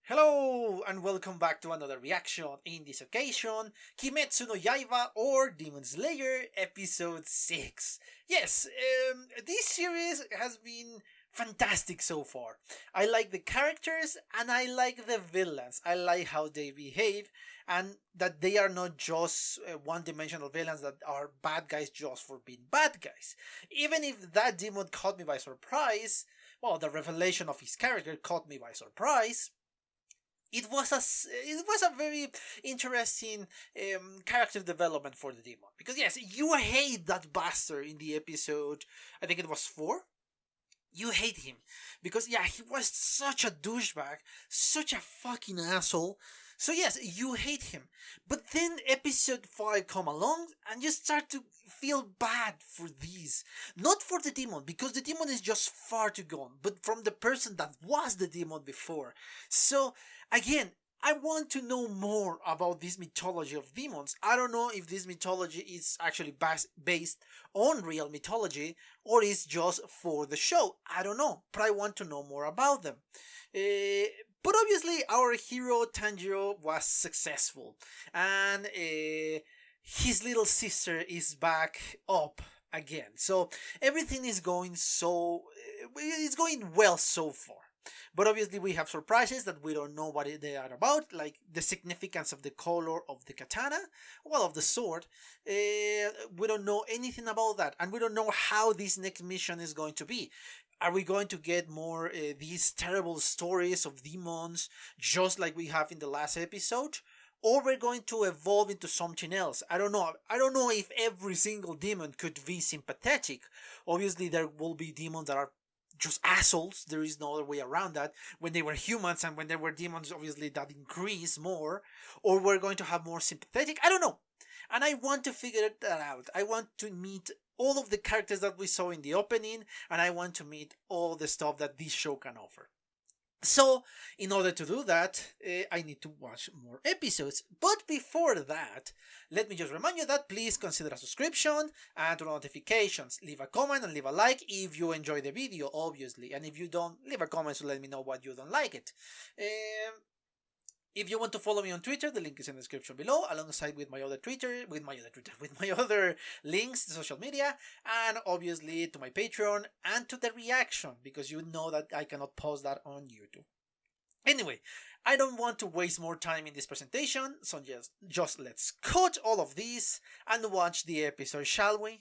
Hello and welcome back to another reaction. In this occasion, Kimetsu no Yaiba or Demon Slayer episode 6. Yes, this series has been fantastic so far. I like the characters and I like the villains. I like how they behave and that they are not just one-dimensional villains that are bad guys just for being bad guys. Even if that demon caught me by surprise, well, the revelation of his character caught me by surprise. It was a very interesting character development for the demon, because yes, you hate that bastard in the episode. I think it was 4. You hate him because yeah, he was such a douchebag, such a fucking asshole. So yes, you hate him. But then episode 5 come along and you start to feel bad for these. Not for the demon, because the demon is just far too gone, but from the person that was the demon before. So again, I want to know more about this mythology of demons. I don't know if this mythology is actually based on real mythology or is just for the show. I don't know, but I want to know more about them. But obviously, our hero Tanjiro was successful, and his little sister is back up again. So everything is going it's going well so far. But obviously we have surprises that we don't know what they are about, like the significance of the color of the katana, well, of the sword. We don't know anything about that, and we don't know how this next mission is going to be. Are we going to get more these terrible stories of demons, just like we have in the last episode? Or we're going to evolve into something else. I don't know. I don't know if every single demon could be sympathetic. Obviously, there will be demons that are just assholes. There is no other way around that. When they were humans and when they were demons, obviously that increased more. Or we're going to have more sympathetic. I don't know. And I want to figure that out. I want to meet all of the characters that we saw in the opening, and I want to meet all the stuff that this show can offer. So, in order to do that, I need to watch more episodes. But before that, let me just remind you that please consider a subscription and turn on notifications. Leave a comment and leave a like if you enjoy the video, obviously. And if you don't, leave a comment to let me know what you don't like it. If you want to follow me on Twitter, the link is in the description below, alongside with my other links to social media, and obviously to my Patreon and to the reaction, because you know that I cannot post that on YouTube. Anyway, I don't want to waste more time in this presentation, so just let's cut all of this and watch the episode, shall we?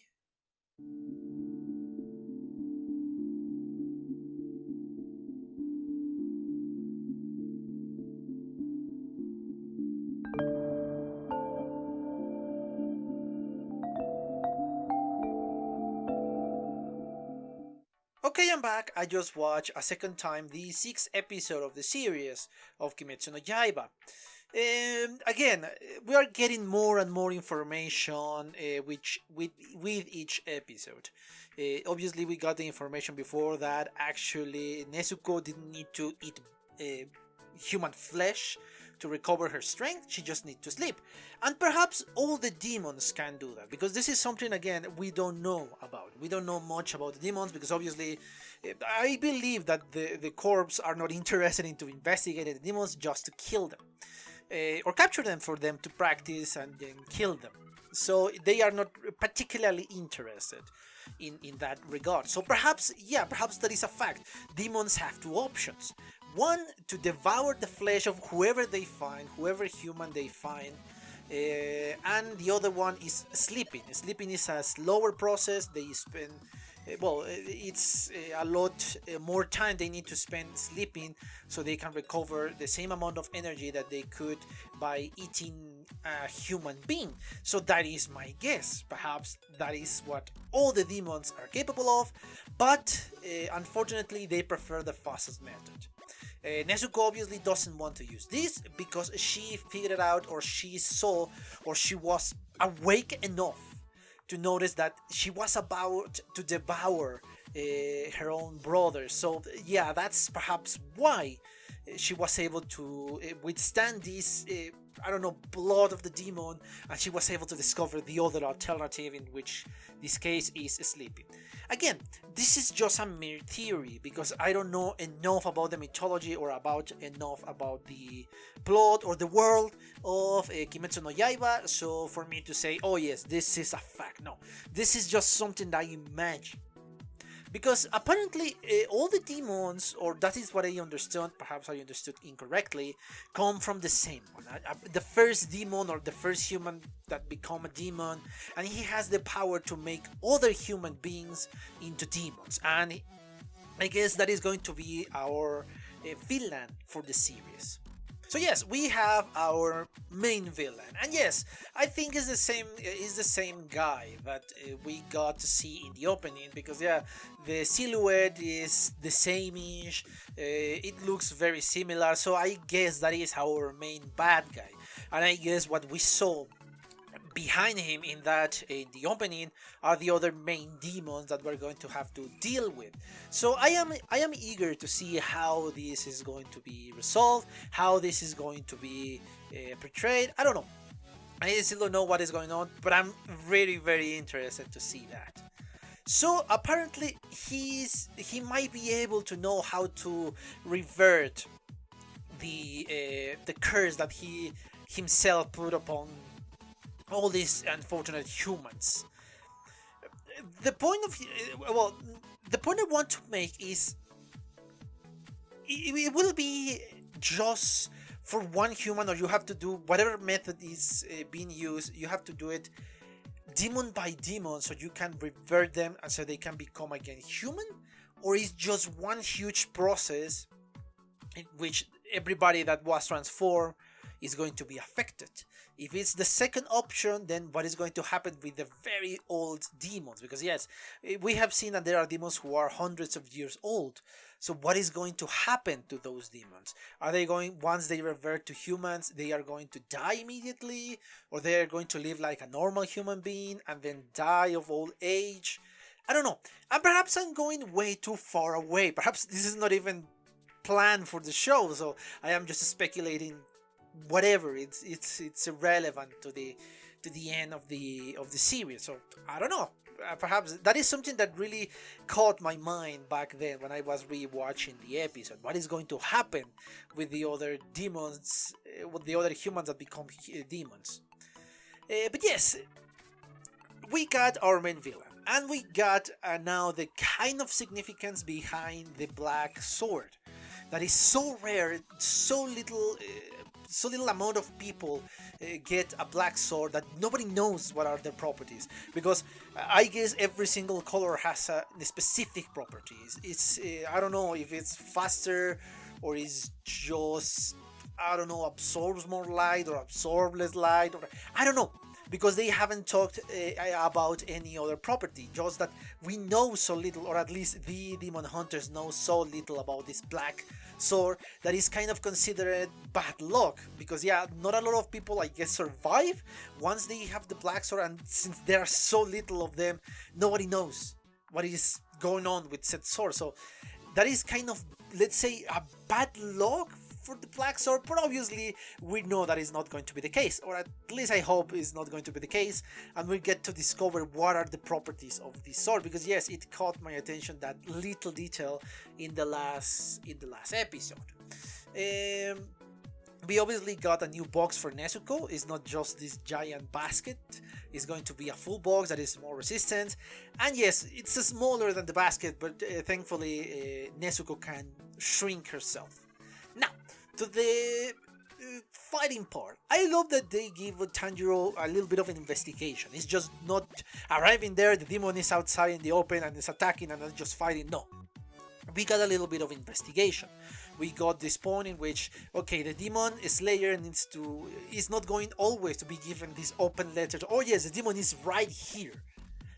Okay, I'm back. I just watched a second time the 6th episode of the series of Kimetsu no Yaiba. Again, we are getting more and more information with each episode. Obviously, we got the information before that actually Nezuko didn't need to eat human flesh to recover her strength. She just needs to sleep. And perhaps all the demons can do that, because this is something, again, we don't know about. We don't know much about the demons, because obviously I believe that the corps are not interested into investigating the demons just to kill them. Or capture them for them to practice and then kill them. So they are not particularly interested in that regard. So perhaps that is a fact. Demons have 2 options. One, to devour the flesh of whoever they find, whoever human they find. And the other one is sleeping. Sleeping is a slower process. They spend, it's a lot more time they need to spend sleeping, so they can recover the same amount of energy that they could by eating a human being. So that is my guess. Perhaps that is what all the demons are capable of, but unfortunately they prefer the fastest method. Nezuko obviously doesn't want to use this because she figured out, or she saw, or she was awake enough to notice that she was about to devour her own brother. So yeah, that's perhaps why she was able to withstand this blood of the demon, and she was able to discover the other alternative, in which this case is sleeping. Again, this is just a mere theory because I don't know enough about the mythology or enough about the plot or the world of Kimetsu no Yaiba, so for me to say, oh yes, this is a fact. No, this is just something that I imagine. Because apparently all the demons, or that is what I understood, perhaps I understood incorrectly, come from the same one. The first demon or the first human that become a demon, and he has the power to make other human beings into demons. And I guess that is going to be our villain for the series. So yes, we have our main villain, and yes, I think it's the same guy that we got to see in the opening, because yeah, the silhouette is the same-ish, it looks very similar, so I guess that is our main bad guy, and I guess what we saw behind him in the opening are the other main demons that we're going to have to deal with. So I am eager to see how this is going to be resolved, how this is going to be portrayed. I don't know. I still don't know what is going on, but I'm very, very interested to see that. So apparently he might be able to know how to revert the curse that he himself put upon all these unfortunate humans. The point I want to make is it will be just for one human, or you have to do whatever method is being used, you have to do it demon by demon so you can revert them and so they can become again human, or is just one huge process in which everybody that was transformed is going to be affected. If it's the second option, then what is going to happen with the very old demons? Because yes, we have seen that there are demons who are hundreds of years old. So what is going to happen to those demons? Are they going, once they revert to humans, they are going to die immediately? Or they are going to live like a normal human being and then die of old age? I don't know. And perhaps I'm going way too far away. Perhaps this is not even planned for the show, so I am just speculating whatever. It's irrelevant to the end of the series. So I don't know. Perhaps that is something that really caught my mind back then when I was rewatching the episode. What is going to happen with the other demons, with the other humans that become demons? But yes, we got our main villain, and we got now the kind of significance behind the black sword that is so rare, so little amount of people get a black sword that nobody knows what are their properties, because I guess every single color has a specific properties. It's I don't know if it's faster or is just, I don't know, absorbs more light or absorb less light, or I don't know, because they haven't talked about any other property. Just that we know so little, or at least the demon hunters know so little about this black sword that is kind of considered bad luck, because yeah, not a lot of people, I guess, survive once they have the black sword, and since there are so little of them, nobody knows what is going on with said sword. So that is kind of, let's say, a bad luck for the black sword, but obviously we know that is not going to be the case, or at least I hope is not going to be the case, and we get to discover what are the properties of this sword, because yes, it caught my attention, that little detail in the last episode. We obviously got a new box for Nezuko. It's not just this giant basket, it's going to be a full box that is more resistant, and yes, it's smaller than the basket, but thankfully Nezuko can shrink herself. Now, to the fighting part, I love that they give Tanjiro a little bit of an investigation. It's just not arriving there, the demon is outside in the open and is attacking and just fighting. No, we got a little bit of investigation. We got this point in which, okay, the demon slayer is not going always to be given this open letter to, oh yes, the demon is right here.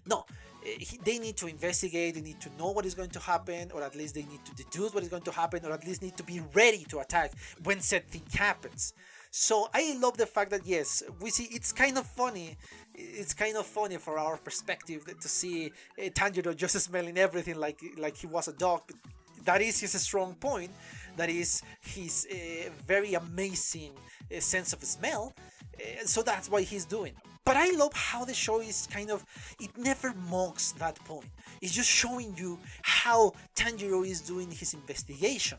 No, they need to investigate, they need to know what is going to happen, or at least they need to deduce what is going to happen, or at least need to be ready to attack when said thing happens. So I love the fact that yes, we see, it's kind of funny for our perspective to see Tanjiro just smelling everything like he was a dog. But that is his strong point, that is his very amazing sense of smell, so that's why he's doing it. But I love how the show is it never mocks that point. It's just showing you how Tanjiro is doing his investigation.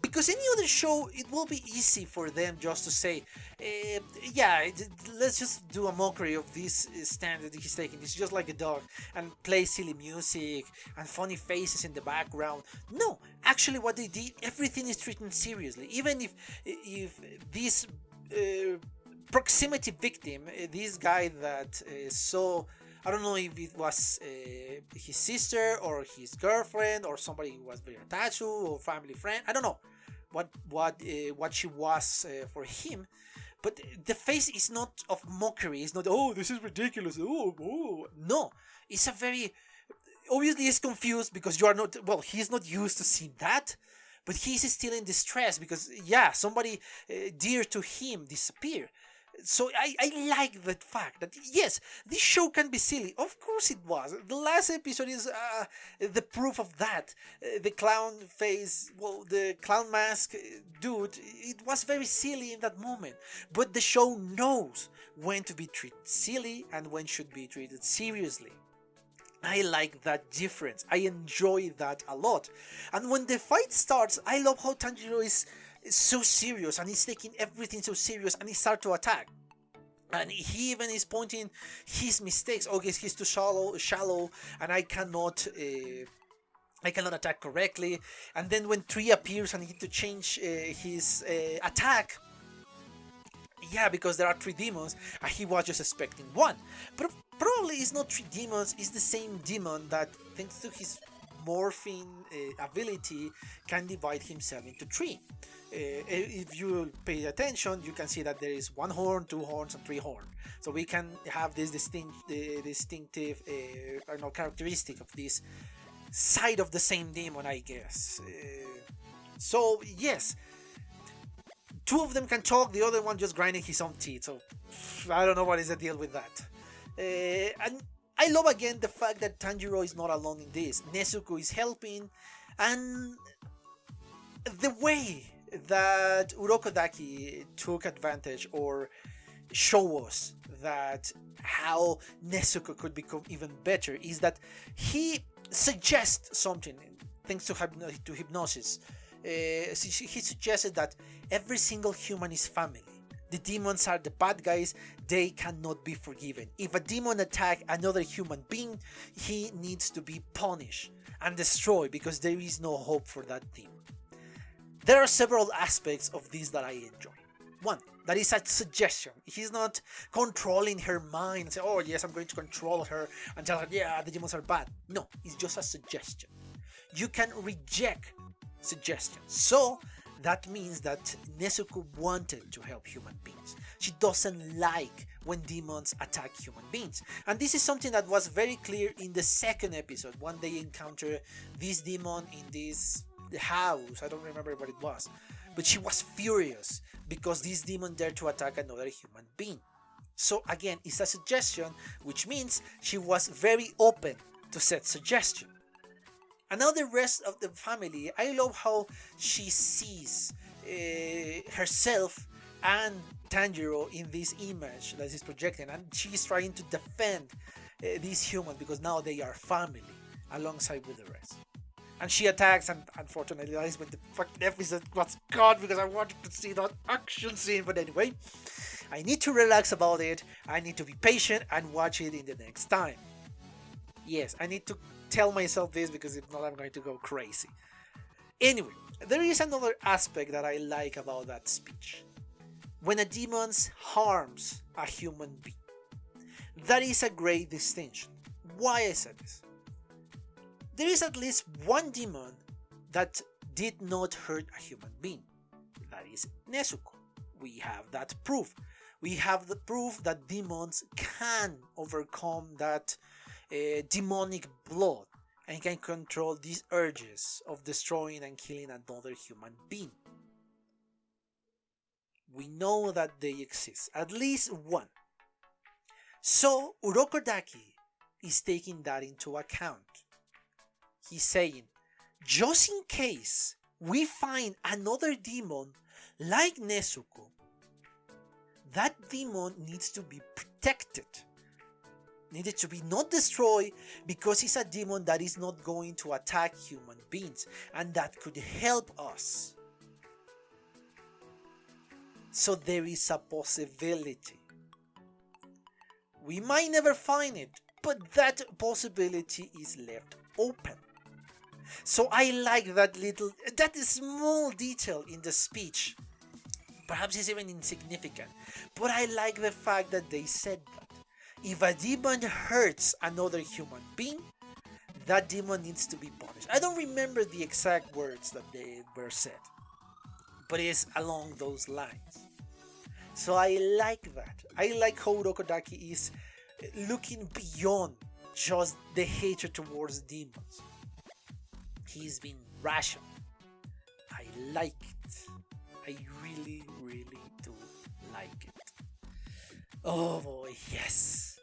Because any other show, it will be easy for them just to say, yeah, let's just do a mockery of this stand that he's taking. It's just like a dog, and play silly music and funny faces in the background. No, actually, what they did, everything is treated seriously. Even if this proximity victim, this guy that saw, I don't know if it was his sister or his girlfriend or somebody who was very attached to, or family friend. I don't know what she was for him, but the face is not of mockery. It's not, oh, this is ridiculous. Oh. No, it's a very, obviously he's confused because you are not, well, he's not used to seeing that, but he's still in distress because, yeah, somebody dear to him disappeared. So I like that fact that, yes, this show can be silly. Of course it was. The last episode is the proof of that. The clown face, well, the clown mask dude, it was very silly in that moment. But the show knows when to be treated silly and when should be treated seriously. I like that difference. I enjoy that a lot. And when the fight starts, I love how Tanjiro is so serious and he's taking everything so serious, and he starts to attack, and he even is pointing his mistakes. Okay, he's too shallow, and I cannot attack correctly. And then when 3 appears and he need to change his attack, yeah, because there are 3 demons and he was just expecting 1, but probably it's not 3 demons. It's the same demon that, thanks to his morphing ability, can divide himself into 3. If you pay attention, you can see that there is 1 horn, 2 horns, and 3 horns. So we can have this distinctive characteristic of this side of the same demon, I guess. So yes, 2 of them can talk, the other one just grinding his own teeth. So I don't know what is the deal with that. And I love again the fact that Tanjiro is not alone in this. Nezuko is helping, and the way that Urokodaki took advantage or show us that how Nezuko could become even better is that he suggests something thanks to hypnosis. He suggested that every single human is family. The demons are the bad guys, they cannot be forgiven. If a demon attacks another human being, he needs to be punished and destroyed because there is no hope for that demon. There are several aspects of this that I enjoy. 1, that is a suggestion. He's not controlling her mind and say, oh yes, I'm going to control her and tell her, yeah, the demons are bad. No, it's just a suggestion. You can reject suggestions. So that means that Nezuko wanted to help human beings. She doesn't like when demons attack human beings. And this is something that was very clear in the 2nd episode, when they encounter this demon in this house. I don't remember what it was. But she was furious because this demon dared to attack another human being. So again, it's a suggestion, which means she was very open to said suggestion. And now the rest of the family, I love how she sees herself and Tanjiro in this image that is projected, and she's trying to defend these humans because now they are family alongside with the rest. And she attacks, and unfortunately that is when the fucking episode was gone because I wanted to see that action scene. But anyway, I need to relax about it. I need to be patient and watch it in the next time. Yes, I need to tell myself this because if not I'm going to go crazy. Anyway, there is another aspect that I like about that speech. When a demon harms a human being, that is a great distinction. Why I said this? There is at least 1 demon that did not hurt a human being. That is Nezuko. We have that proof. We have the proof that demons can overcome that demonic blood and can control these urges of destroying and killing another human being. We know that they exist, at least 1. So Urokodaki is taking that into account. He's saying, just in case we find another demon like Nezuko, that demon needs to be protected. Needed to be not destroyed, because it's a demon that is not going to attack human beings, and that could help us. So there is a possibility. We might never find it, but that possibility is left open. So I like that small detail in the speech. Perhaps it's even insignificant, but I like the fact that they said that. If a demon hurts another human being, that demon needs to be punished. I don't remember the exact words that they were said, but it's along those lines. So I like that. I like how Urokodaki is looking beyond just the hatred towards demons. He's been rational. I like it. I really, really do like it. Oh boy, yes.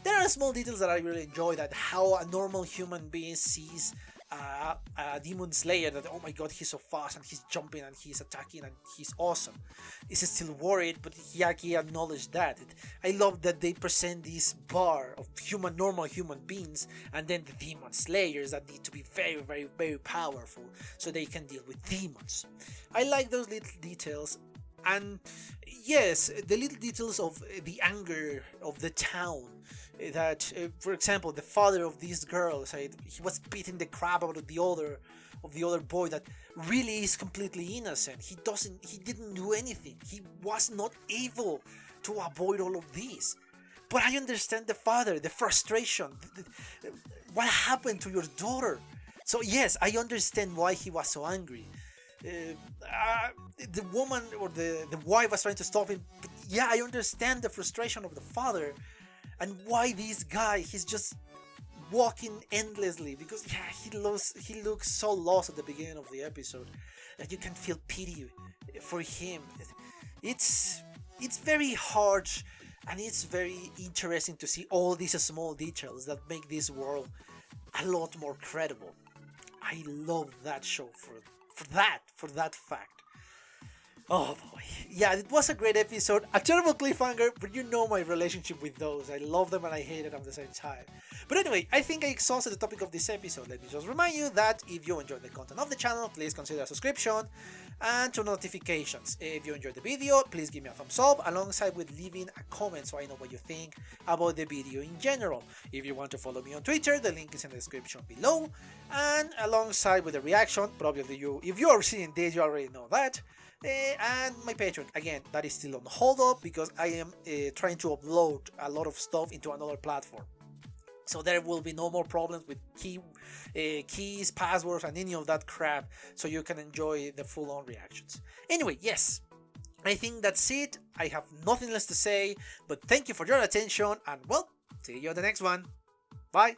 There are small details that I really enjoy, that how a normal human being sees a Demon Slayer, that oh my god, he's so fast and he's jumping and he's attacking and he's awesome. He's still worried, but he acknowledged that. I love that they present this bar of normal human beings, and then the Demon Slayers that need to be very, very, very powerful so they can deal with demons. I like those little details. And yes, the little details of the anger of the town, that for example the father of this girl said he was beating the crap out of the other boy that really is completely innocent. He didn't do anything. He was not able to avoid all of this. But I understand the father, the frustration, what happened to your daughter. So yes, I understand why he was so angry. The woman or the wife was trying to stop him, but yeah, I understand the frustration of the father and why this guy, he's just walking endlessly, because yeah, he looks so lost at the beginning of the episode that you can feel pity for him. It's very hard, and it's very interesting to see all these small details that make this world a lot more credible. I love that show for that fact. Oh boy, yeah, it was a great episode, a terrible cliffhanger, but you know my relationship with those. I love them and I hate it at the same time. But anyway, I think I exhausted the topic of this episode. Let me just remind you that if you enjoyed the content of the channel, please consider a subscription and turn notifications. If you enjoyed the video, please give me a thumbs up, alongside with leaving a comment so I know what you think about the video in general. If you want to follow me on Twitter, the link is in the description below, and alongside with the reaction, probably if you are seeing this, you already know that. And my Patreon, again, that is still on hold up because I am trying to upload a lot of stuff into another platform. So there will be no more problems with keys, passwords, and any of that crap, so you can enjoy the full-on reactions. Anyway, yes, I think that's it. I have nothing less to say, but thank you for your attention, and well, see you on the next one. Bye!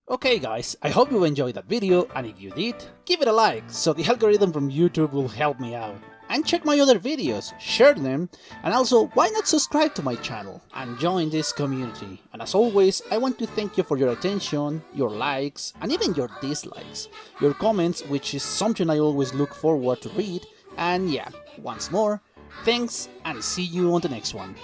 Okay guys, I hope you enjoyed that video, and if you did, give it a like, so the algorithm from YouTube will help me out. And check my other videos, share them, and also why not subscribe to my channel and join this community. And as always, I want to thank you for your attention, your likes, and even your dislikes, your comments, which is something I always look forward to read. And yeah, once more, thanks and see you on the next one.